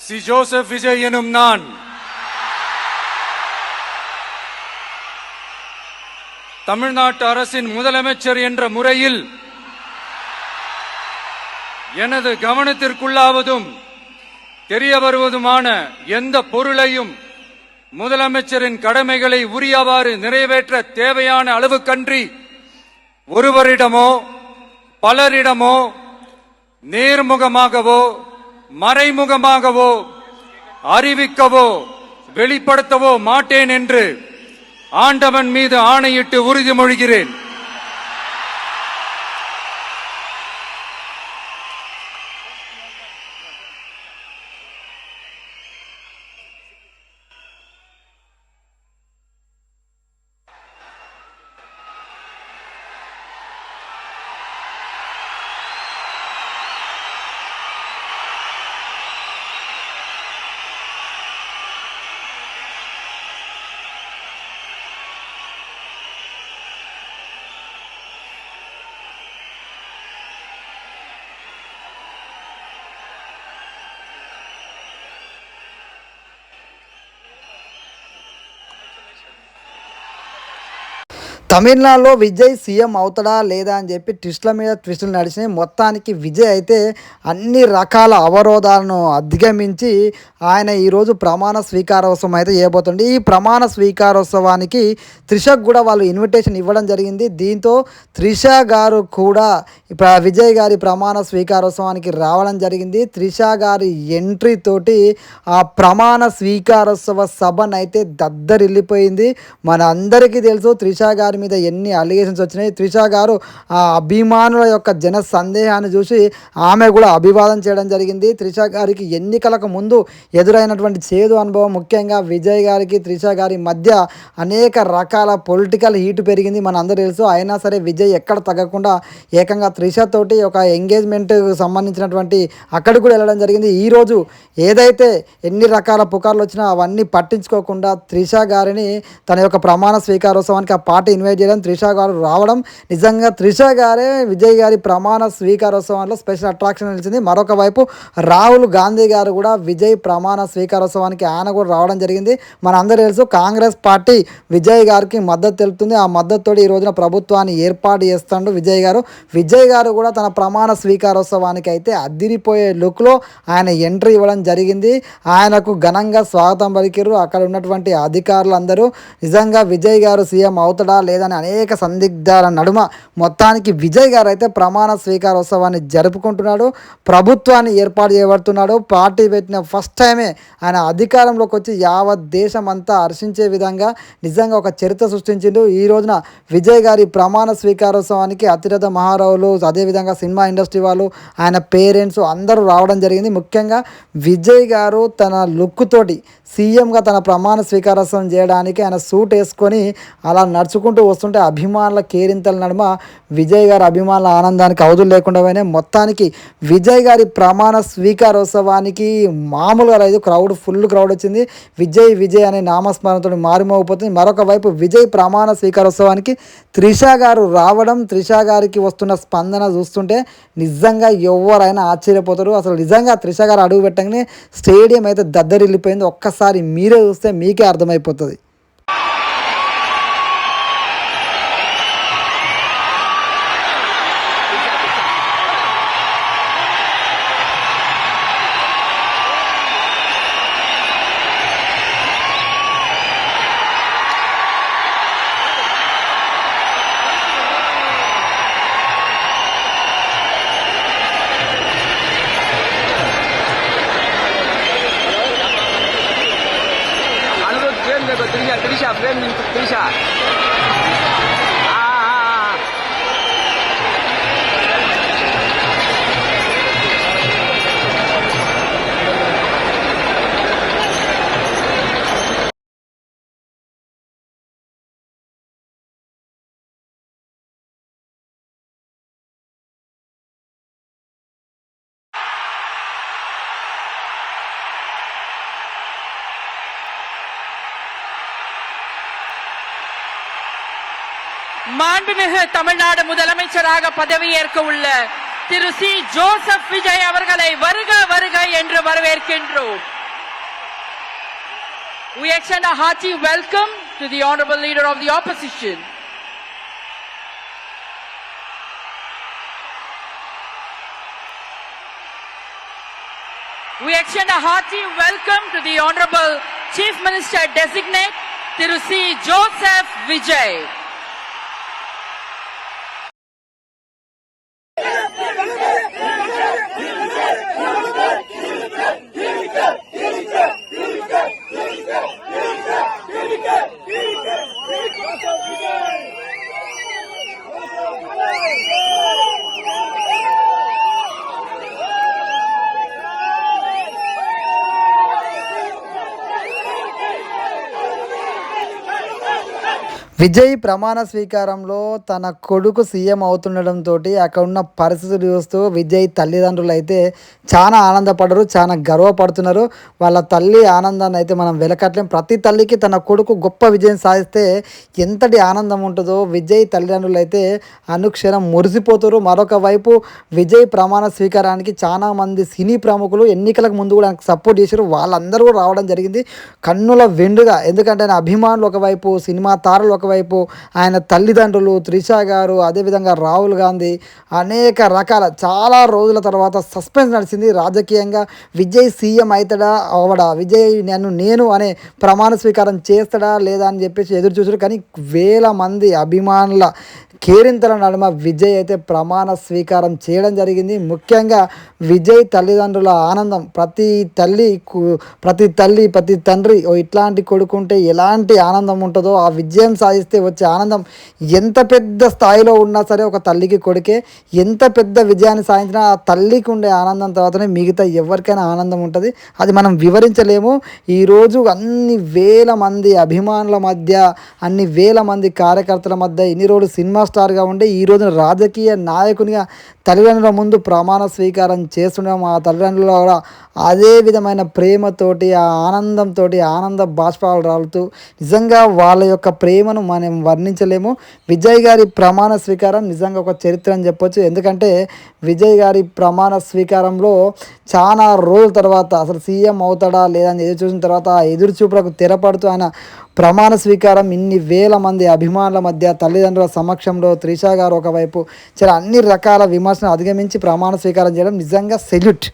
C Joseph Vijay எனும் நான் தமிழ்நாட்டு அரசின் முதலமைச்சர் என்ற முறையில் எனது கவனத்திற்குள்ளாவதும் தெரிய வருவதுமான எந்த பொருளையும் முதலமைச்சரின் கடமைகளை உரியவாறு நிறைவேற்ற தேவையான அளவுக்கன்றி ஒருவரிடமோ பலரிடமோ நேர்முகமாகவோ மறைமுகமாகவோ அறிவிக்கவோ வெளிப்படுத்தவோ மாட்டேன் என்று ஆண்டவன் மீது ஆணையிட்டு உறுதிமொழிகிறேன். తమిళనాడులో విజయ్ సీఎం అవుతాడా లేదా అని చెప్పి ట్విస్టుల మీద ట్విస్టులు నడిచినాయి. మొత్తానికి విజయ్ అయితే అన్ని రకాల అవరోధాలను అధిగమించి ఆయన ఈరోజు ప్రమాణ స్వీకారోత్సవం అయితే చేయబోతుంది. ఈ ప్రమాణ స్వీకారోత్సవానికి త్రిషకు కూడా వాళ్ళు ఇన్విటేషన్ ఇవ్వడం జరిగింది. దీంతో త్రిష గారు కూడా విజయ్ గారి ప్రమాణ స్వీకారోత్సవానికి రావడం జరిగింది. త్రిష గారి ఎంట్రీ తోటి ఆ ప్రమాణ స్వీకారోత్సవ సభనైతే దద్దరిల్లిపోయింది. మన అందరికీ తెలుసు త్రిష గారి మీద ఎన్ని అలిగేషన్స్ వచ్చినాయి. త్రిష గారు ఆ అభిమానుల యొక్క జన సందేహాన్ని చూసి ఆమె కూడా అభివాదం చేయడం జరిగింది. త్రిష గారికి ఎన్నికలకు ముందు ఎదురైనటువంటి చేదు అనుభవం, ముఖ్యంగా విజయ్ గారికి త్రిష గారి మధ్య అనేక రకాల పొలిటికల్ హీట్ పెరిగింది, మన అందరూ తెలుసు. అయినా సరే విజయ్ ఎక్కడ తగ్గకుండా ఏకంగా త్రిషతోటి ఒక ఎంగేజ్మెంట్ సంబంధించినటువంటి అక్కడికి కూడా వెళ్ళడం జరిగింది. ఈరోజు ఏదైతే ఎన్ని రకాల పుకార్లు వచ్చినా అవన్నీ పట్టించుకోకుండా త్రిష గారిని తన యొక్క ప్రమాణ స్వీకారోత్సవానికి ఆ పార్టీ ఇన్వైట్ చేయడం, త్రిష గారు రావడం, నిజంగా త్రిష గారే విజయ్ గారి ప్రమాణ స్వీకారోత్సవంలో స్పెషల్ అట్రాక్షన్ నిలిచింది. మరొక వైపు రాహుల్ గాంధీ గారు కూడా విజయ్ ప్రమాణ స్వీకారోత్సవానికి ఆయన కూడా రావడం జరిగింది. మన అందరూ తెలుసు కాంగ్రెస్ పార్టీ విజయ్ గారికి మద్దతు తెలుపుతుంది. ఆ మద్దతుతో ఈ రోజున ప్రభుత్వాన్ని ఏర్పాటు చేస్తాడు విజయ్ గారు. విజయ్ గారు కూడా తన ప్రమాణ స్వీకారోత్సవానికి అయితే అదిరిపోయే లుక్లో ఆయన ఎంట్రీ ఇవ్వడం జరిగింది. ఆయనకు ఘనంగా స్వాగతం పలికిరు అక్కడ ఉన్నటువంటి అధికారులు అందరూ. నిజంగా విజయ్ గారు సీఎం అవుతాడా లేదని అనేక సందిగ్ధాల నడుమ మొత్తానికి విజయ్ గారు అయితే ప్రమాణ స్వీకారోత్సవాన్ని జరుపుకుంటున్నాడు, ప్రభుత్వాన్ని ఏర్పాటు చేయబడుతున్నాడు. పార్టీ పెట్టిన ఫస్ట్ టైమే ఆయన అధికారంలోకి వచ్చి యావత్ దేశం అంతా హర్షించే విధంగా నిజంగా ఒక చరిత్ర సృష్టించిండు. ఈ రోజున విజయ్ గారి ప్రమాణ స్వీకారోత్సవానికి అతిరథ మహారావులు, అదేవిధంగా సినిమా ఇండస్ట్రీ వాళ్ళు, ఆయన పేరెంట్స్ అందరూ రావడం జరిగింది. ముఖ్యంగా విజయ్ గారు తన లుక్ తోటి సీఎంగా తన ప్రమాణ స్వీకారోత్సవం చేయడానికి ఆయన సూట్ వేసుకొని అలా నడుచుకుంటూ వస్తుంటే అభిమానుల కేరింతల నడుమ విజయ్ గారి అభిమానుల ఆనందానికి అవధులు లేకుండా పోయినాయి. మొత్తానికి విజయ్ గారి ప్రమాణ స్వీకారోత్సవానికి మామూలుగా లేదు, ఫుల్ క్రౌడ్ వచ్చింది. విజయ్ విజయ్ అనే నామస్మరణతో మారిమోగిపోతుంది. మరొక వైపు విజయ్ ప్రమాణ స్వీకారోత్సవానికి త్రిష గారు రావడం, త్రిష గారికి వస్తున్న స్పందన చూస్తుంటే నిజంగా ఎవరైనా ఆశ్చర్యపోతారు. అసలు నిజంగా త్రిష గారు అడుగు పెట్టగానే స్టేడియం అయితే దద్దరిల్లిపోయింది. ఒక్కసారి మీరే చూస్తే మీకే అర్థమైపోతుంది. Trisha, friend Trisha. மாண்புமிகு தமிழ்நாடு முதலமைச்சராக பதவியேற்க உள்ள திரு சி ஜோசப் விஜய் அவர்களை வருக வருக என்று வரவேற்கின்றோம். We extend a hearty welcome to the honorable leader of the opposition. We extend a hearty welcome to the honorable Chief Minister designate Thiru C. Joseph Vijay. Vijay ప్రమాణ స్వీకారంలో తన కొడుకు సీఎం అవుతుండడంతో అక్కడ ఉన్న పరిస్థితులు చూస్తూ విజయ్ తల్లిదండ్రులు అయితే చాలా ఆనందపడరు, చాలా గర్వపడుతున్నారు. వాళ్ళ తల్లి ఆనందాన్ని అయితే మనం వెలకట్లేం. ప్రతి తల్లికి తన కొడుకు గొప్ప విజయం సాధిస్తే ఎంతటి ఆనందం ఉంటుందో విజయ్ తల్లిదండ్రులు అయితే అనుక్షణం మురిసిపోతారు. మరొక వైపు విజయ్ ప్రమాణ స్వీకారానికి చాలా మంది సినీ ప్రముఖులు ఎన్నికలకు ముందు కూడా సపోర్ట్ చేశారు. వాళ్ళందరూ కూడా రావడం జరిగింది కన్నుల వెండుగా. ఎందుకంటే ఆయన అభిమానులు ఒకవైపు, సినిమా తారలు ఒకవైపు, ఆయన తల్లిదండ్రులు త్రిష గారు, అదేవిధంగా రాహుల్ గాంధీ, అనేక రకాల చాలా రోజుల తర్వాత సస్పెన్స్ నడిచింది రాజకీయంగా. విజయ్ సీఎం అవుతాడా అవడా, విజయ్ నేను అనే ప్రమాణ స్వీకారం చేస్తాడా లేదా అని చెప్పేసి ఎదురు చూసారు. కానీ వేల మంది అభిమానుల కేరింతల నడుమ విజయ్ అయితే ప్రమాణ స్వీకారం చేయడం జరిగింది. ముఖ్యంగా విజయ్ తల్లిదండ్రుల ఆనందం, ప్రతి తల్లి ప్రతి తండ్రి ఇట్లాంటి కొడుకుంటే ఎలాంటి ఆనందం ఉంటుందో, ఆ విజయం సాధిస్తే వచ్చే ఆనందం ఎంత పెద్ద స్థాయిలో ఉన్నా సరే ఒక తల్లికి కొడుకే. ఎంత పెద్ద విజయాన్ని సాధించినా ఆ తల్లికి ఉండే ఆనందం తర్వాతనే మిగతా ఎవరికైనా ఆనందం ఉంటుంది. అది మనం వివరించలేము. ఈరోజు అన్ని వేల మంది అభిమానుల మధ్య, అన్ని వేల మంది కార్యకర్తల మధ్య ఇన్ని రోజులు సినిమా స్టార్గా ఉండే ఈ రోజున రాజకీయ నాయకునిగా తల్లిదండ్రుల ముందు ప్రమాణ స్వీకారం చేస్తున్నాం. ఆ తల్లిదండ్రుల కూడా అదే విధమైన ప్రేమతోటి, ఆ ఆనందంతో ఆనంద బాష్పాలు రాలుతూ నిజంగా వాళ్ళ యొక్క ప్రేమను మనం వర్ణించలేము. విజయ్ గారి ప్రమాణ స్వీకారం నిజంగా ఒక చరిత్ర అని చెప్పొచ్చు. ఎందుకంటే విజయ్ గారి ప్రమాణ స్వీకారంలో చాలా రోజుల తర్వాత అసలు సీఎం అవుతాడా లేదా అని ఎదురు చూసిన తర్వాత ఆ ఎదురు చూపులకు తెరపడుతూ ఆయన ప్రమాణ స్వీకారం ఇన్ని వేల మంది అభిమానుల మధ్య తల్లిదండ్రుల సమక్షంలో త్రిష గారు ఒకవైపు చాలా అన్ని రకాల విమర్శలు అధిగమించి ప్రమాణ స్వీకారం చేయడం నిజంగా సెల్యూట్.